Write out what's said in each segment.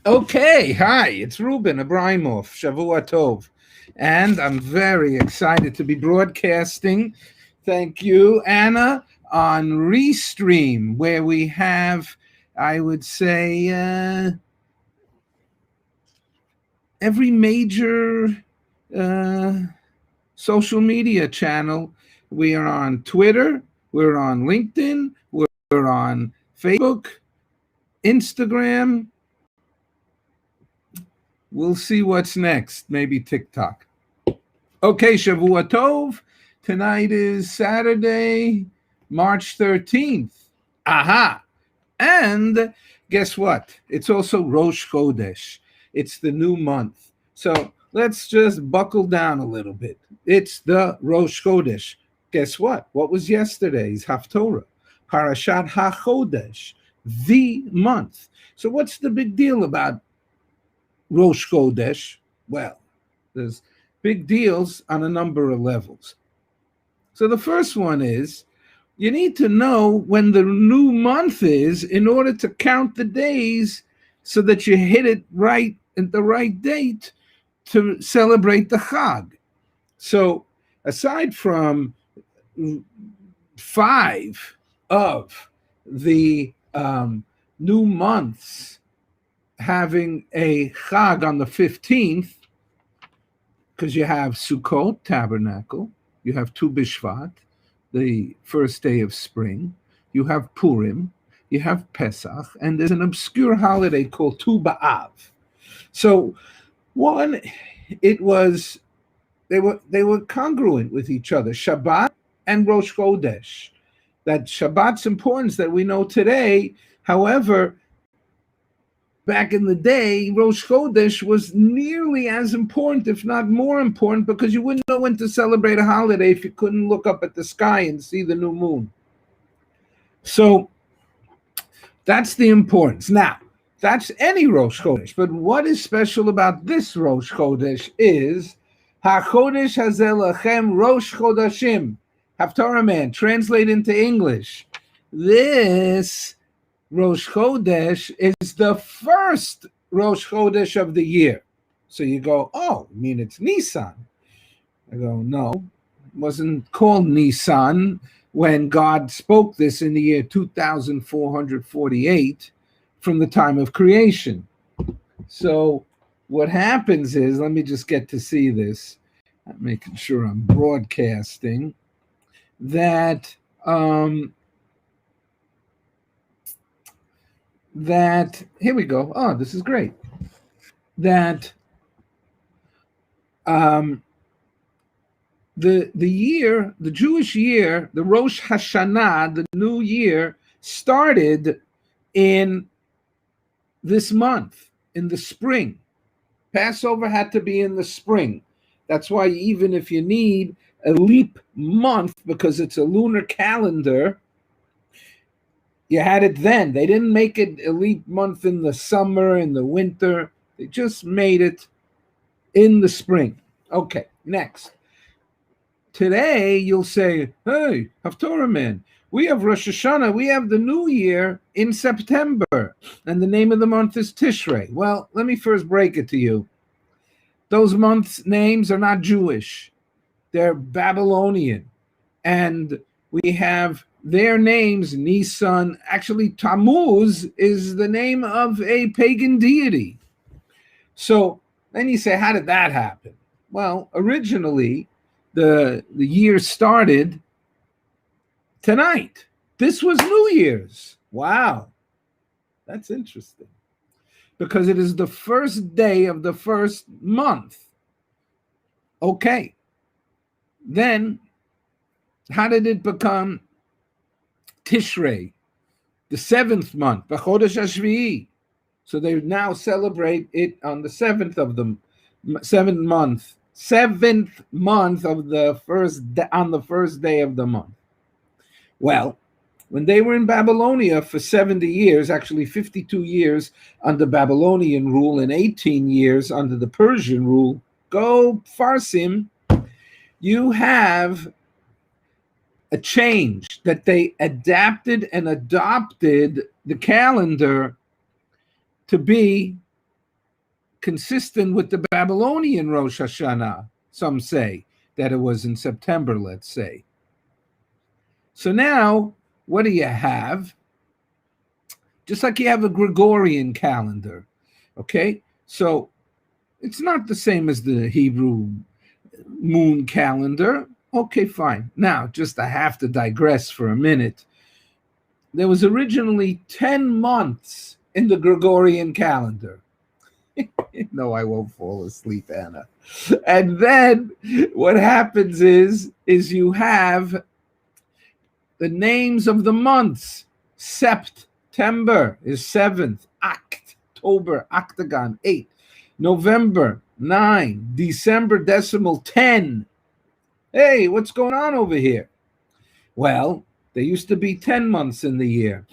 Okay, hi, it's Reuben, Ebrahimoff, Shavua Tov. And I'm very excited to be broadcasting, thank you, Anna, on Restream, where we have, I would say, every major uh, social media channel. We are on Twitter, we're on LinkedIn, we're on Facebook, Instagram. We'll see what's next. Maybe TikTok. Okay, Shavua Tov. Tonight is Saturday, March 13th. Aha! And guess what? It's also Rosh Chodesh. It's the new month. So let's just buckle down a little bit. It's the Rosh Chodesh. Guess what? What was yesterday's Haftorah? Parashat HaChodesh, the month. So what's the big deal about Rosh Chodesh? Well, there's big deals on a number of levels. So the first one is you need to know when the new month is in order to count the days so that you hit it right at the right date to celebrate the Chag. So aside from 5 of the new months having a Chag on the 15th, because you have Sukkot, tabernacle, you have Tu B'Shvat, the first day of spring, you have Purim, you have Pesach, and there's an obscure holiday called Tu B'Av. So one, it was they were congruent with each other, Shabbat and Rosh Chodesh. That Shabbat's importance that we know today, however, back in the day, Rosh Chodesh was nearly as important, if not more important, because you wouldn't know when to celebrate a holiday if you couldn't look up at the sky and see the new moon. So that's the importance. Now, that's any Rosh Chodesh, but what is special about this Rosh Chodesh is HaChodesh Hazeh Lachem Rosh Chodashim. Haftarah man, translate into English. This Rosh Chodesh is the first Rosh Chodesh of the year. So you go, oh, you mean it's Nisan? I go, no, it wasn't called Nisan when God spoke this in the year 2448 from the time of creation. So what happens is, let me just get to see this. I'm making sure I'm broadcasting. That here we go. Oh, this is great. That the year, the Jewish year, the Rosh Hashanah, the new year, started in this month, in the spring. Passover had to be in the spring. That's why even if you need a leap month, because it's a lunar calendar, you had it then. They didn't make it a leap month in the summer, in the winter. They just made it in the spring. Okay, next. Today, you'll say, hey, Haftorah man, we have Rosh Hashanah, we have the new year in September, and the name of the month is Tishrei. Well, let me first break it to you. Those months' names are not Jewish. They're Babylonian. And we have their names, Nisan. Actually, Tammuz is the name of a pagan deity. So then you say, how did that happen? Well, originally, the year started tonight. This was New Year's. Wow. That's interesting. Because it is the first day of the first month. Okay. Then, how did it become Tishrei, the 7th month, B'chodesh HaShvi'i? So they now celebrate it on the 7th of the 7th month of the on the first day of the month. Well, when they were in Babylonia for 70 years, actually 52 years under Babylonian rule and 18 years under the Persian rule, go Farsim, you have a change that they adapted and adopted the calendar to be consistent with the Babylonian Rosh Hashanah. Some say that it was in September, let's say. So now, what do you have? Just like you have a Gregorian calendar, okay? So it's not the same as the Hebrew moon calendar. Okay, fine. Now, just I have to digress for a minute. There was originally 10 months in the Gregorian calendar. No, I won't fall asleep, Anna. And then what happens is you have the names of the months. September is 7th, October, octagon, 8, November, 9, December, decimal, 10. Hey, what's going on over here? Well, there used to be 10 months in the year.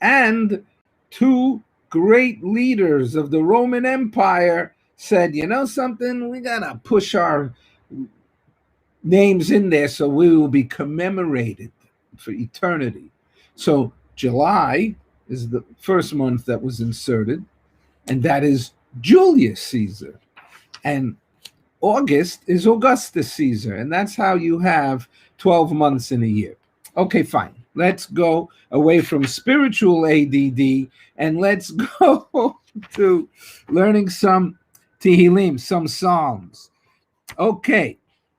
And two great leaders of the Roman Empire said, you know something, we got to push our names in there so we will be commemorated for eternity. So July is the first month that was inserted, and that is Julius Caesar. And August is Augustus Caesar, and that's how you have 12 months in a year. Okay, fine. Let's go away from spiritual ADD and let's go to learning some Tehillim, some Psalms. Okay,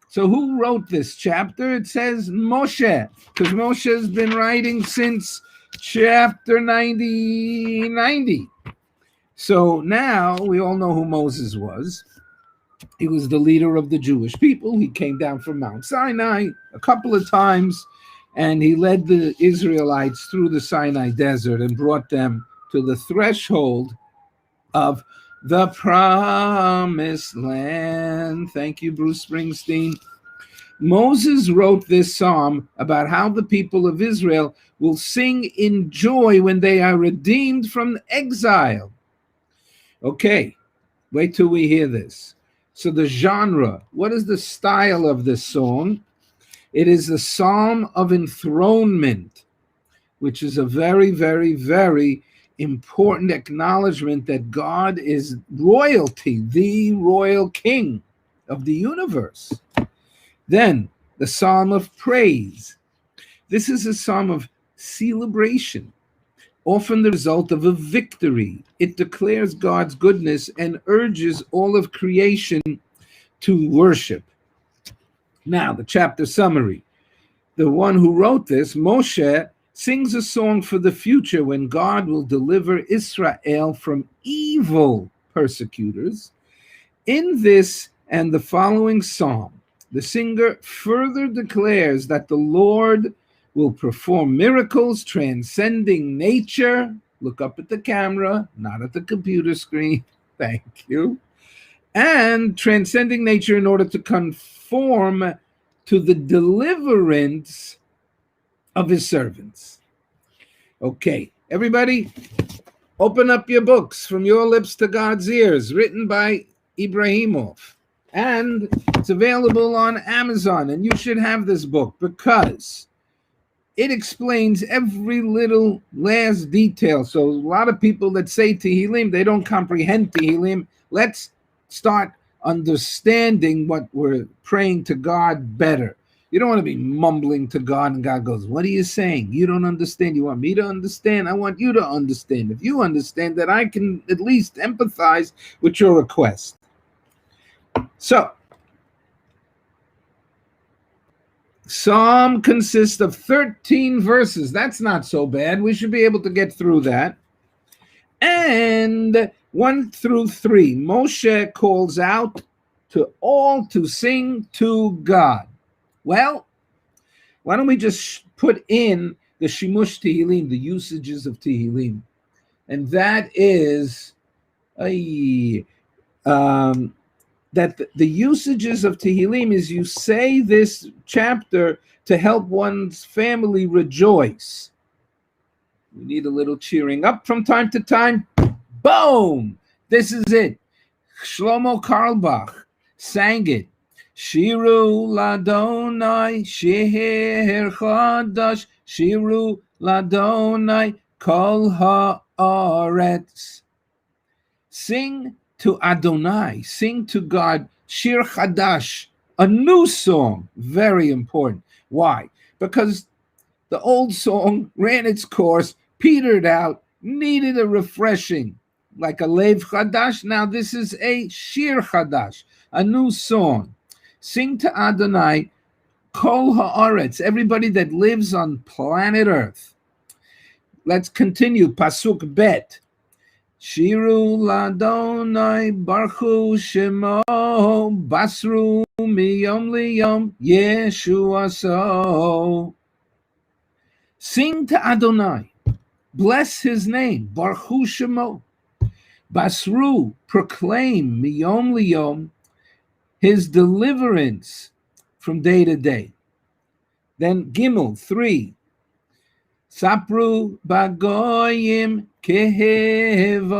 so who wrote this chapter? It says Moshe, because Moshe has been writing since chapter 90. So now we all know who Moses was. He was the leader of the Jewish people. He came down from Mount Sinai a couple of times, and he led the Israelites through the Sinai desert and brought them to the threshold of the promised land. Thank you, Bruce Springsteen. Moses wrote this psalm about how the people of Israel will sing in joy when they are redeemed from exile. Okay, wait till we hear this. So the genre, what is the style of this song? It is the Psalm of Enthronement, which is a very, very, very important acknowledgement that God is royalty, the royal king of the universe. Then the Psalm of Praise. This is a psalm of celebration, often the result of a victory. It declares God's goodness and urges all of creation to worship. Now, the chapter summary. The one who wrote this, Moshe, sings a song for the future when God will deliver Israel from evil persecutors. In this and the following psalm, the singer further declares that the Lord will perform miracles transcending nature. Look up at the camera, not at the computer screen. Thank you. And transcending nature in order to conform to the deliverance of his servants. Okay, everybody, open up your books, From Your Lips to God's Ears, written by Ebrahimoff. And it's available on Amazon, and you should have this book because it explains every little last detail. So a lot of people that say Tehillim, they don't comprehend Tehillim. Let's start understanding what we're praying to God better. You don't want to be mumbling to God and God goes, what are you saying? You don't understand. You want me to understand? I want you to understand. If you understand that, I can at least empathize with your request. So, Psalm consists of 13 verses. That's not so bad. We should be able to get through that. And 1 through 3, Moshe calls out to all to sing to God. Well, why don't we just put in the Shimush Tehillim, the usages of Tehillim. And that is that the usages of Tehillim is you say this chapter to help one's family rejoice. We need a little cheering up from time to time. Boom! This is it. Shlomo Carlebach sang it. Shiru Ladonai Shir Chadash Shiru Ladonai Kol Haaretz. Sing to Adonai, sing to God, Shir Chadash, a new song. Very important. Why? Because the old song ran its course, petered out, needed a refreshing, like a Lev Chadash. Now this is a Shir Chadash, a new song. Sing to Adonai, Kol Haaretz, everybody that lives on planet Earth. Let's continue. Pasuk Bet. Shiru ladonai barchu shemo basru miyom liyom Yeshua so. Sing to Adonai, bless his name, barchu shemo. Basru, proclaim miyom liyom, his deliverance from day to day. Then Gimel 3. Sapru bagoyim kehevodo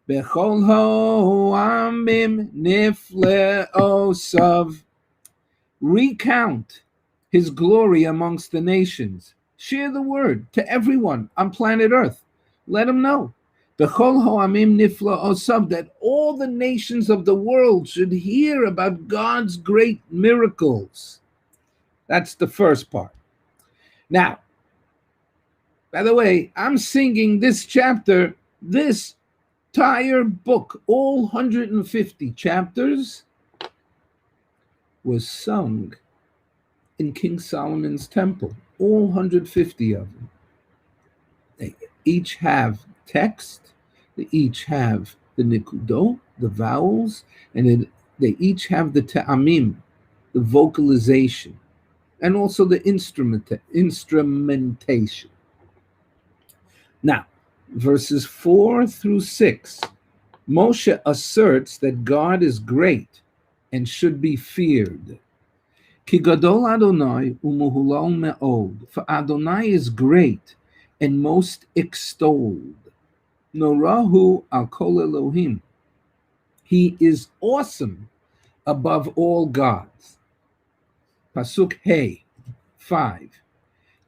bechol hoamim nifleosav. Recount his glory amongst the nations. Share the word to everyone on planet Earth. Let them know. Bechol hoamim nifleosav, that all the nations of the world should hear about God's great miracles. That's the first part. Now, by the way, I'm singing this chapter, this entire book, all 150 chapters, was sung in King Solomon's temple, all 150 of them. They each have text, they each have the nikudot, the vowels, and they each have the ta'amim, the vocalization, and also the instrumentation. Now, verses 4 through 6, Moshe asserts that God is great and should be feared. Ki gadol Adonai umuhulal me'od, for Adonai is great and most extolled. Norahu al kol Elohim, he is awesome above all gods. Pasuk Hey 5.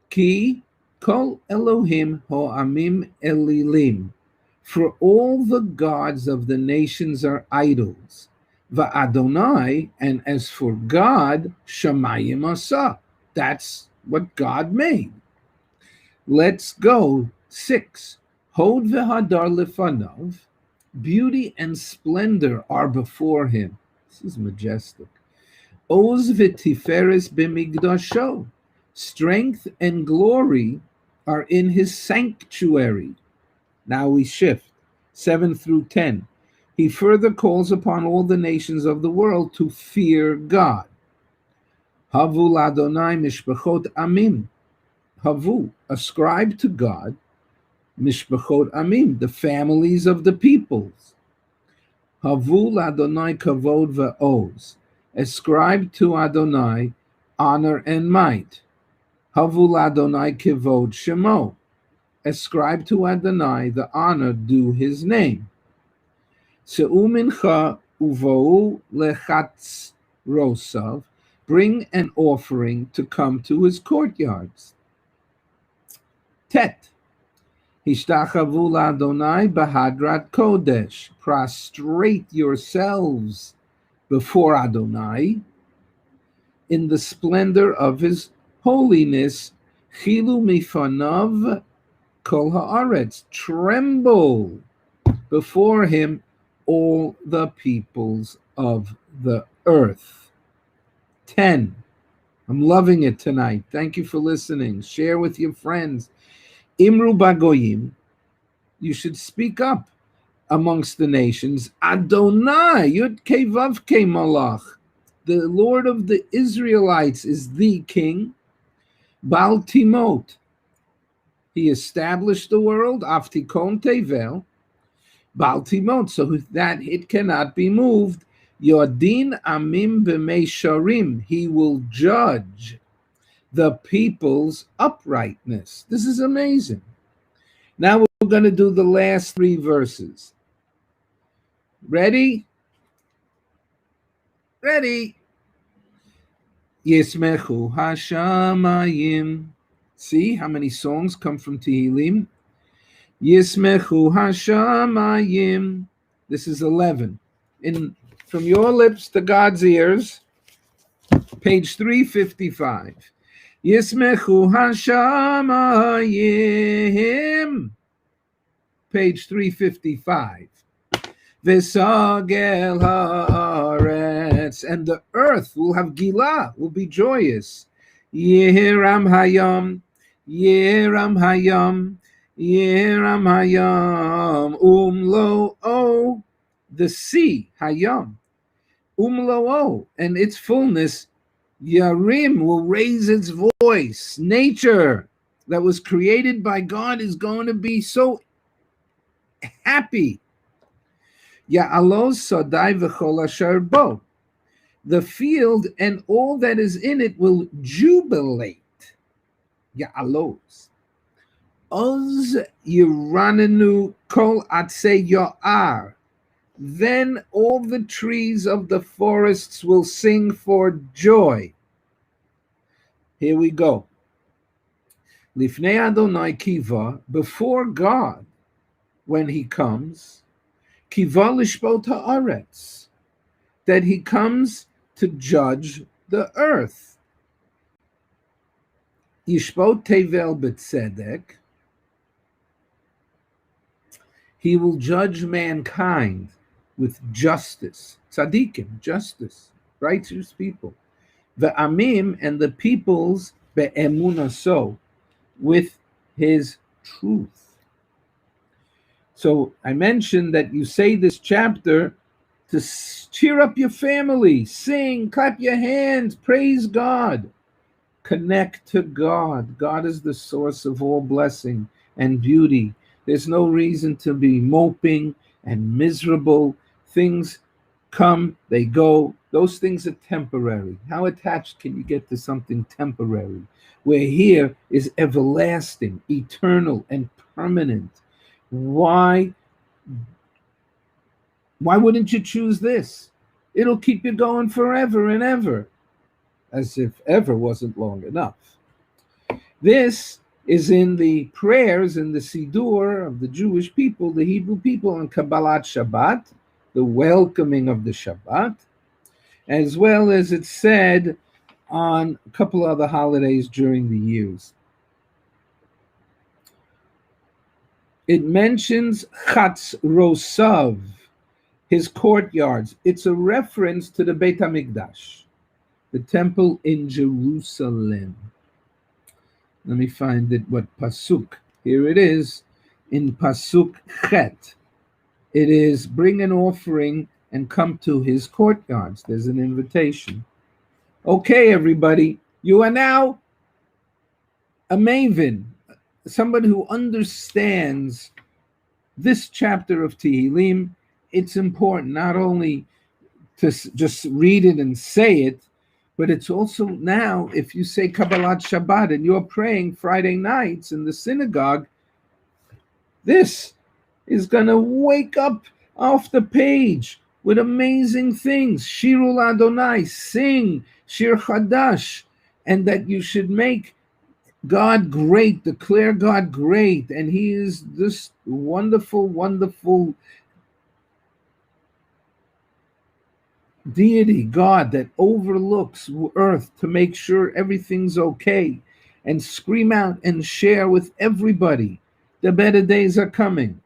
Ki kol Elohim ho'amim elilim, for all the gods of the nations are idols. Va'adonai, and as for God, shamayim asa, that's what God made. Let's go 6. Hod v'hadar lefanav, beauty and splendor are before him. This is majestic. Oz v'tiferes b'migdasho, strength and glory are in his sanctuary. Now we shift 7 through 10. He further calls upon all the nations of the world to fear God. Havu l'Adonai mishpachot amim. Havu, ascribe to God, mishpachot amim, the families of the peoples. Havu l'Adonai kavod va'oz, ascribe to Adonai honor and might. Havu l'Adonai kavod shemo, ascribe to Adonai the honor due his name. Se'u mincha uvou lechatz rosav, bring an offering to come to his courtyards. Tet, Hishtachavu l'Adonai bahadrat kodesh, prostrate yourselves before Adonai in the splendor of his holiness. Chilu mifanav kol haaretz, tremble before him all the peoples of the earth. 10. I'm loving it tonight. Thank you for listening. Share with your friends. Imru bagoyim, you should speak up amongst the nations. Adonai, Yud Kei Vav Kei Malach, the Lord of the Israelites is the king. Baal Timot, he established the world. Aftikon Tevel, Baal Timot, so that it cannot be moved. Yodin Amim B'Meisharim, he will judge the people's uprightness. This is amazing. Now we're going to do the last 3 verses. Ready? Ready. Yismechu Hashamayim. See how many songs come from Tehillim? Yismechu Hashamayim This is 11. From your lips to God's ears, page 355. Yismechu hashamayim, page 355. V'sagel haaretz, and the earth will have gilah, will be joyous. Yehiram hayam, Yehiram hayam, Yehiram hayam, umlo, the sea, hayam, umlo, and its fullness, Yarim will raise its voice. Nature that was created by God is going to be so happy. Ya'alos sadai v'chol asher bo. The field and all that is in it will jubilate. Ya'alos. Oz yiranenu kol atzei yo'ar. Then all the trees of the forests will sing for joy. Here we go. Lifnei Adonai kiva, before God, when he comes, kiva lishpot haaretz, that he comes to judge the earth. Yishpot tevel b'tzedek, he will judge mankind with justice, tzaddikim, justice, righteous people. Ve'amim, and the peoples, be'emunaso, with his truth. So I mentioned that you say this chapter to cheer up your family, sing, clap your hands, praise God, connect to God. God is the source of all blessing and beauty. There's no reason to be moping and miserable. Things come, they go. Those things are temporary. How attached can you get to something temporary? Where here is everlasting, eternal, and permanent. Why wouldn't you choose this? It'll keep you going forever and ever, as if ever wasn't long enough. This is in the prayers in the Siddur of the Jewish people, the Hebrew people, on Kabbalat Shabbat, the welcoming of the Shabbat, as well as it's said on a couple other holidays during the years. It mentions Chatz Rosav, his courtyards. It's a reference to the Beit HaMikdash, the temple in Jerusalem. Let me find it, what Pasuk. Here it is, in Pasuk Chet. It is bring an offering and come to his courtyards. There's an invitation. Okay, everybody, you are now a maven, somebody who understands this chapter of Tehillim. It's important not only to just read it and say it, but it's also now, if you say Kabbalat Shabbat and you're praying Friday nights in the synagogue, this is going to wake up off the page with amazing things. Shirul Adonai, sing, Shir Chadash, and that you should make God great, declare God great, and he is this wonderful, wonderful deity, God, that overlooks earth to make sure everything's okay, and scream out and share with everybody. The better days are coming.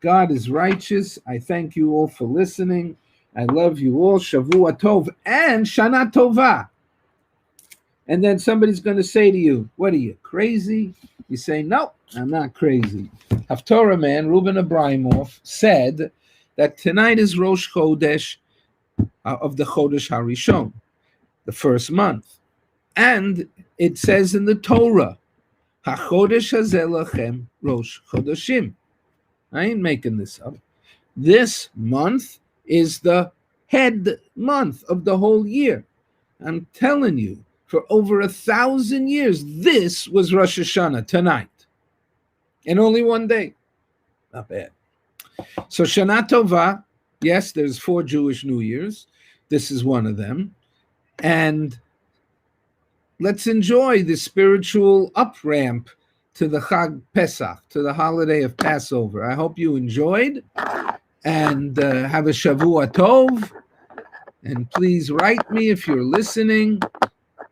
God is righteous. I thank you all for listening. I love you all. Shavua Tov and Shana Tova. And then somebody's going to say to you, what are you, crazy? You say, no, I'm not crazy. Haftorah man, Reuben Ebrahimoff, said that tonight is Rosh Chodesh of the Chodesh HaRishon, the first month. And it says in the Torah, HaChodesh Hazeh Lachem Rosh Chodeshim. I ain't making this up. This month is the head month of the whole year. I'm telling you, for over 1,000 years, this was Rosh Hashanah tonight. And only one day. Not bad. So Shana Tova, yes, there's 4 Jewish New Years. This is one of them. And let's enjoy the spiritual up-ramp to the Chag Pesach, to the holiday of Passover. I hope you enjoyed. and have a Shavua Tov. And please write me if you're listening.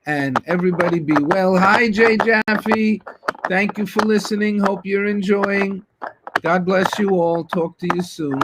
And everybody be well. Hi, Jay Jaffe. Thank you for listening. Hope you're enjoying. God bless you all. Talk to you soon.